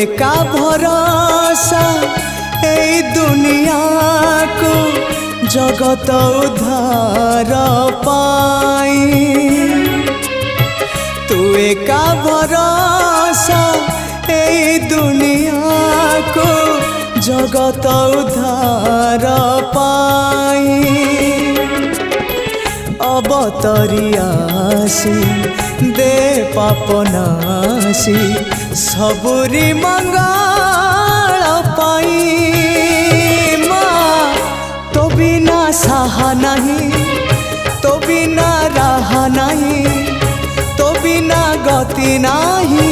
एका भरोसा ए दुनिया को जगत उद्धार पाई। तू एका भरोसा ए दुनिया को जगत उद्धार पाई। अवतरी आसी दे पापनासी सबुरी मंगल पाई। माँ तो बिना साहा नहीं, तो बिना राह नहीं, तो बिना गति नहीं।